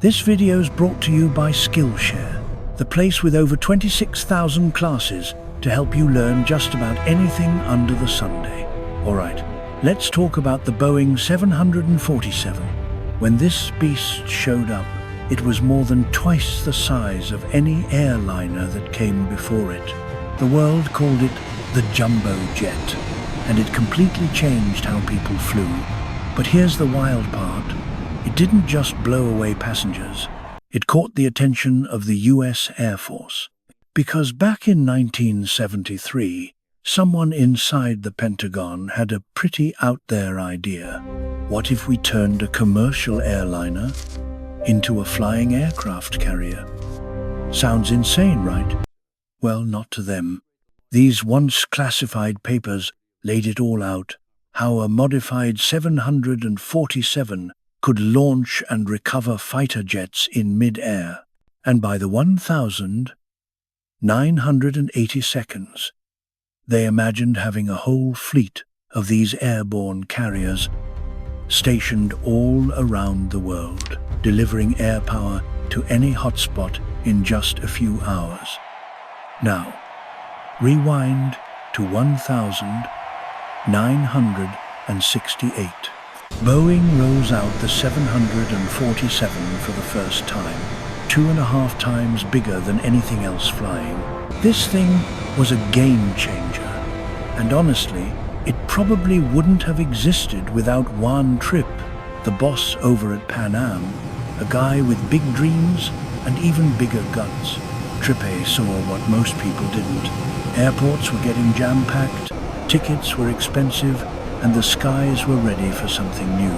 This video is brought to you by Skillshare, the place with over 26,000 classes to help you learn just about anything under the Sunday. Alright, let's talk about the Boeing 747. When this beast showed up, it was more than twice the size of any airliner that came before it. The world called it the jumbo jet, and it completely changed how people flew. But here's the wild part. It didn't just blow away passengers. It caught the attention of the US Air Force. Because back in 1973, someone inside the Pentagon had a pretty out-there idea. What if we turned a commercial airliner into a flying aircraft carrier? Sounds insane, right? Well, not to them. These once classified papers laid it all out, how a modified 747 could launch and recover fighter jets in mid-air, and by the 1,980 seconds, they imagined having a whole fleet of these airborne carriers stationed all around the world, delivering air power to any hotspot in just a few hours. Now, rewind to 1968. Boeing rolls out the 747 for the first time, 2.5 times bigger than anything else flying. This thing was a game changer, and honestly, it probably wouldn't have existed without Juan Trippe, the boss over at Pan Am, a guy with big dreams and even bigger guts. Trippe saw what most people didn't. Airports were getting jam-packed, tickets were expensive, and the skies were ready for something new.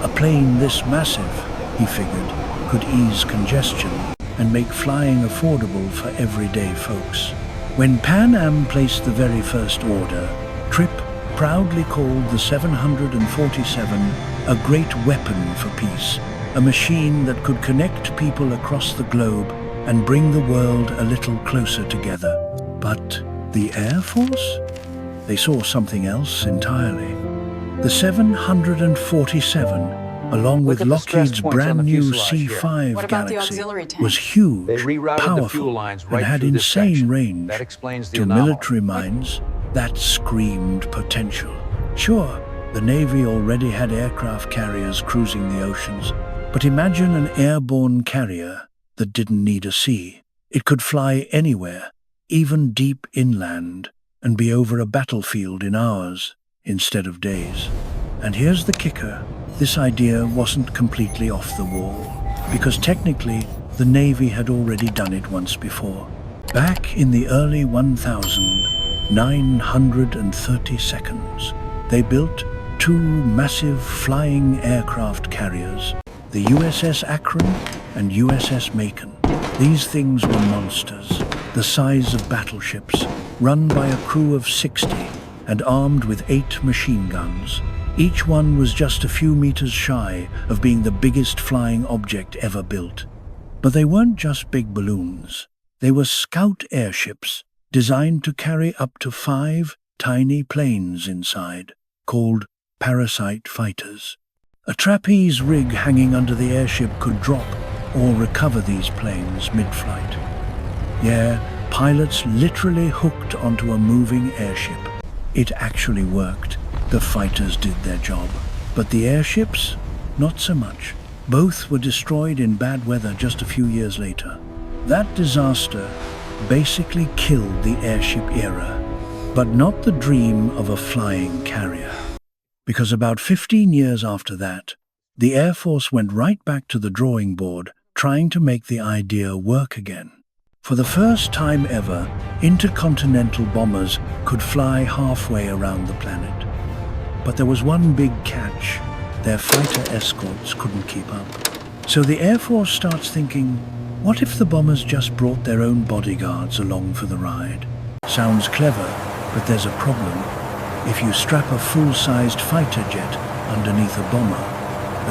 A plane this massive, he figured, could ease congestion and make flying affordable for everyday folks. When Pan Am placed the very first order, Trippe proudly called the 747 a great weapon for peace, a machine that could connect people across the globe and bring the world a little closer together. But the Air Force? They saw something else entirely. The 747, along with Lockheed's brand new C-5 Galaxy, was huge, powerful, and had insane range. To military minds, that screamed potential. Sure, the Navy already had aircraft carriers cruising the oceans, but imagine an airborne carrier that didn't need a sea. It could fly anywhere, even deep inland, and be over a battlefield in hours instead of days. And here's the kicker. This idea wasn't completely off the wall, because technically the Navy had already done it once before. Back in the early 1930 seconds, they built two massive flying aircraft carriers, the USS Akron and USS Macon. These things were monsters, the size of battleships, run by a crew of 60 and armed with 8 machine guns. Each one was just a few meters shy of being the biggest flying object ever built. But they weren't just big balloons. They were scout airships designed to carry up to 5 tiny planes inside, called parasite fighters. A trapeze rig hanging under the airship could drop or recover these planes mid-flight. Yeah, pilots literally hooked onto a moving airship. It actually worked. The fighters did their job. But the airships? Not so much. Both were destroyed in bad weather just a few years later. That disaster basically killed the airship era, but not the dream of a flying carrier. Because about 15 years after that, the Air Force went right back to the drawing board, trying to make the idea work again. For the first time ever, intercontinental bombers could fly halfway around the planet. But there was one big catch. Their fighter escorts couldn't keep up. So the Air Force starts thinking, what if the bombers just brought their own bodyguards along for the ride? Sounds clever, but there's a problem. If you strap a full-sized fighter jet underneath a bomber,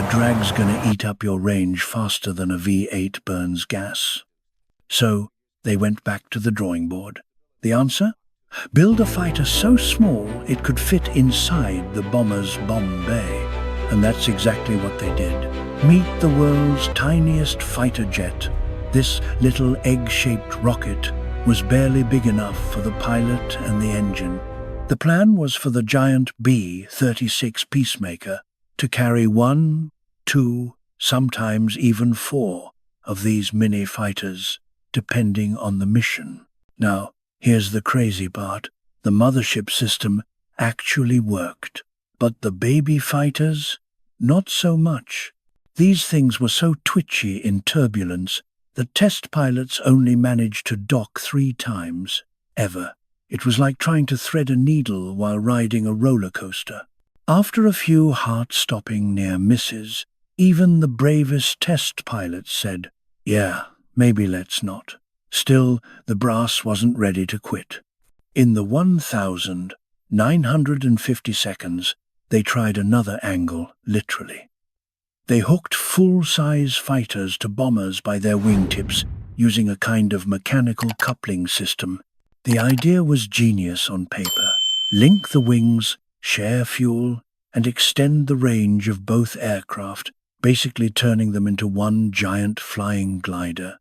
the drag's gonna eat up your range faster than a V8 burns gas. So they went back to the drawing board. The answer? Build a fighter so small it could fit inside the bomber's bomb bay. And that's exactly what they did. Meet the world's tiniest fighter jet. This little egg-shaped rocket was barely big enough for the pilot and the engine. The plan was for the giant B-36 Peacemaker to carry 1, 2, sometimes even 4 of these mini fighters, depending on the mission. Now, here's the crazy part. The mothership system actually worked, but the baby fighters, not so much. These things were so twitchy in turbulence that test pilots only managed to dock 3 times, ever. It was like trying to thread a needle while riding a roller coaster. After a few heart-stopping near misses, even the bravest test pilots said, "Yeah, maybe let's not." Still, the brass wasn't ready to quit. In the 1,950 seconds, they tried another angle, literally. They hooked full-size fighters to bombers by their wingtips using a kind of mechanical coupling system. The idea was genius on paper. Link the wings, share fuel, and extend the range of both aircraft, basically turning them into one giant flying glider.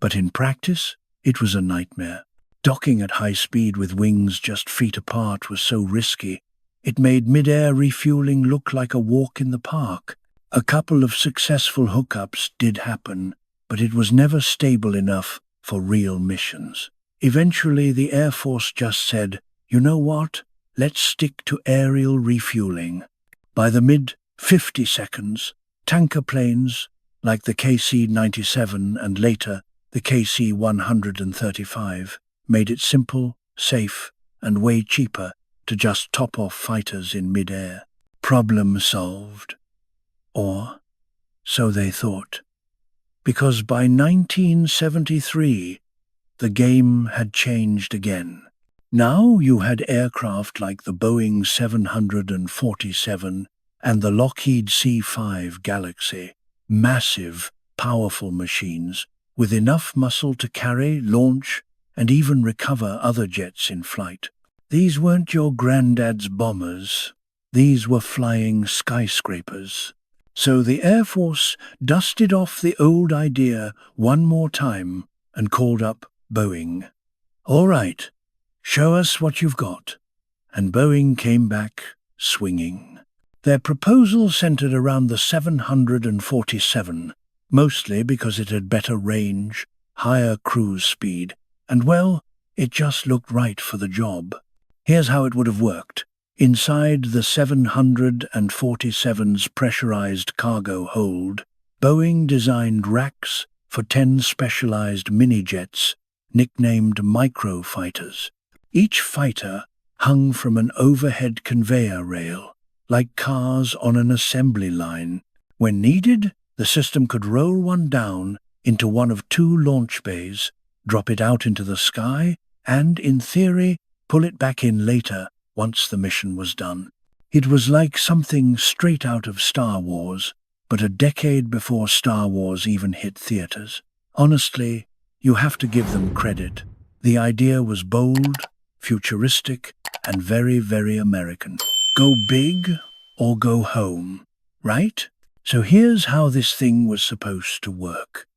But in practice, it was a nightmare. Docking at high speed with wings just feet apart was so risky, it made mid-air refueling look like a walk in the park. A couple of successful hookups did happen, but it was never stable enough for real missions. Eventually, the Air Force just said, "You know what? Let's stick to aerial refueling." By the mid-50 seconds, tanker planes, like the KC-97 and later the KC-135, made it simple, safe, and way cheaper to just top off fighters in mid-air. Problem solved. Or so they thought. Because by 1973, the game had changed again. Now you had aircraft like the Boeing 747 and the Lockheed C-5 Galaxy, massive, powerful machines with enough muscle to carry, launch, and even recover other jets in flight. These weren't your granddad's bombers. These were flying skyscrapers. So the Air Force dusted off the old idea one more time and called up Boeing. "All right, show us what you've got." And Boeing came back swinging. Their proposal centered around the 747, mostly because it had better range, higher cruise speed, and well, it just looked right for the job. Here's how it would have worked. Inside the 747's pressurized cargo hold, Boeing designed racks for 10 specialized mini-jets, nicknamed microfighters. Each fighter hung from an overhead conveyor rail, like cars on an assembly line. When needed, the system could roll one down into one of 2 launch bays, drop it out into the sky, and, in theory, pull it back in later once the mission was done. It was like something straight out of Star Wars, but a decade before Star Wars even hit theaters. Honestly, you have to give them credit. The idea was bold, futuristic, and very, very American. Go big or go home, right? So here's how this thing was supposed to work.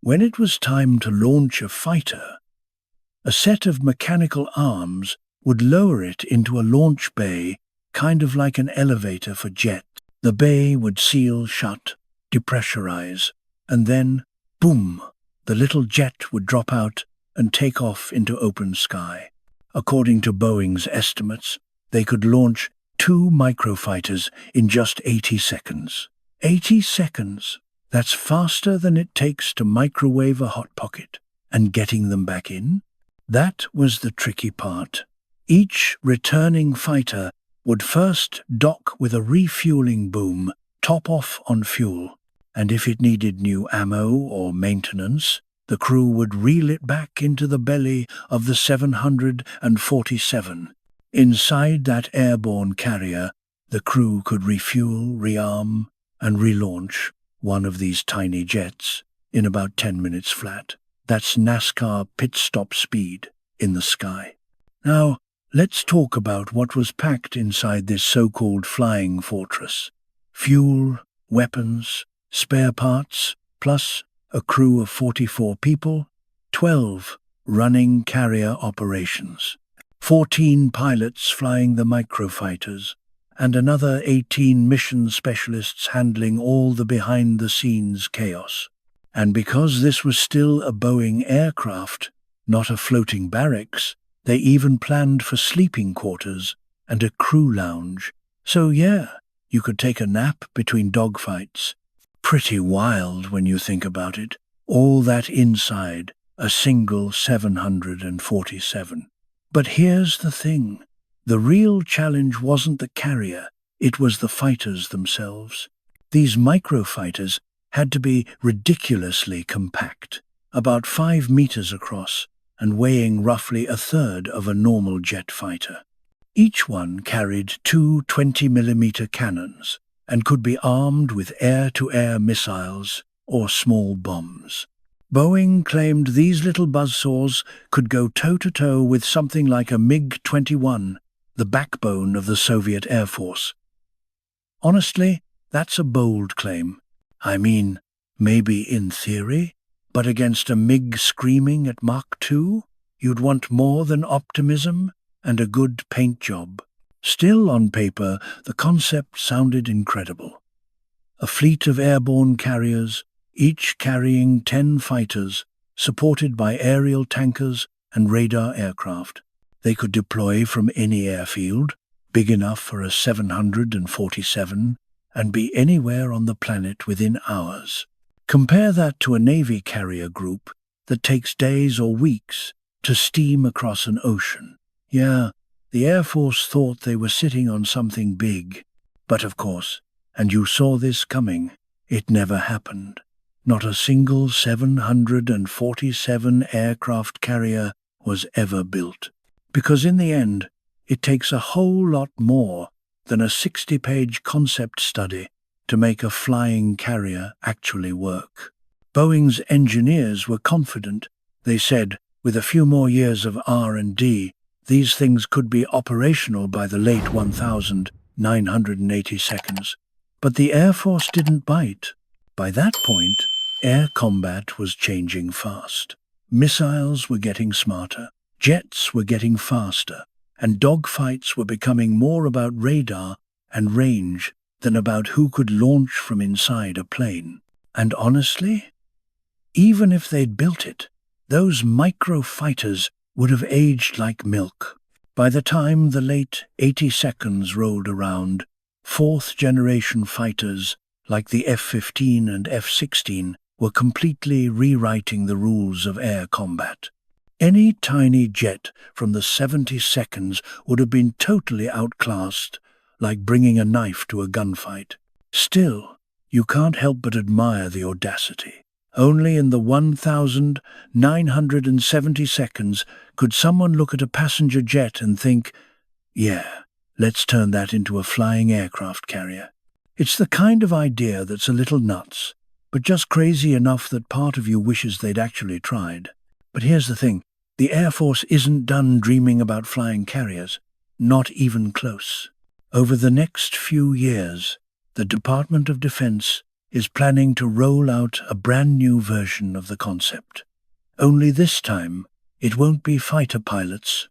When it was time to launch a fighter, a set of mechanical arms would lower it into a launch bay, kind of like an elevator for jets. The bay would seal shut, depressurize, and then, boom, the little jet would drop out and take off into open sky. According to Boeing's estimates, they could launch 2 microfighters in just 80 seconds. 80 seconds! That's faster than it takes to microwave a Hot Pocket. And getting them back in? That was the tricky part. Each returning fighter would first dock with a refueling boom, top off on fuel, and if it needed new ammo or maintenance, the crew would reel it back into the belly of the 747. Inside that airborne carrier, the crew could refuel, rearm, and relaunch one of these tiny jets in about 10 minutes flat. That's NASCAR pit stop speed in the sky. Now, let's talk about what was packed inside this so-called flying fortress. Fuel, weapons, spare parts, plus a crew of 44 people, 12 running carrier operations, 14 pilots flying the microfighters, and another 18 mission specialists handling all the behind-the-scenes chaos. And because this was still a Boeing aircraft, not a floating barracks, they even planned for sleeping quarters and a crew lounge. So yeah, you could take a nap between dogfights. Pretty wild when you think about it. All that inside a single 747. But here's the thing. The real challenge wasn't the carrier, it was the fighters themselves. These microfighters had to be ridiculously compact, about 5 meters across and weighing roughly a third of a normal jet fighter. Each one carried two 20mm cannons and could be armed with air-to-air missiles or small bombs. Boeing claimed these little buzzsaws could go toe-to-toe with something like a MiG-21, the backbone of the Soviet Air Force. Honestly, that's a bold claim. I mean, maybe in theory, but against a MiG screaming at Mach 2, you'd want more than optimism and a good paint job. Still, on paper, the concept sounded incredible. A fleet of airborne carriers, each carrying 10 fighters, supported by aerial tankers and radar aircraft. They could deploy from any airfield, big enough for a 747, and be anywhere on the planet within hours. Compare that to a Navy carrier group that takes days or weeks to steam across an ocean. Yeah, the Air Force thought they were sitting on something big. But of course, and you saw this coming, it never happened. Not a single 747 aircraft carrier was ever built. Because in the end, it takes a whole lot more than a 60-page concept study to make a flying carrier actually work. Boeing's engineers were confident. They said, with a few more years of R&D, these things could be operational by the late 1980 seconds. But the Air Force didn't bite. By that point, air combat was changing fast. Missiles were getting smarter, jets were getting faster, and dogfights were becoming more about radar and range than about who could launch from inside a plane. And honestly, even if they'd built it, those microfighters would have aged like milk. By the time the late 80 seconds rolled around, fourth-generation fighters like the F-15 and F-16 were completely rewriting the rules of air combat. Any tiny jet from the 70 seconds would have been totally outclassed, like bringing a knife to a gunfight. Still, you can't help but admire the audacity. Only in the 1970 seconds could someone look at a passenger jet and think, yeah, let's turn that into a flying aircraft carrier. It's the kind of idea that's a little nuts, but just crazy enough that part of you wishes they'd actually tried. But here's the thing. The Air Force isn't done dreaming about flying carriers, not even close. Over the next few years, the Department of Defense is planning to roll out a brand new version of the concept. Only this time, it won't be fighter pilots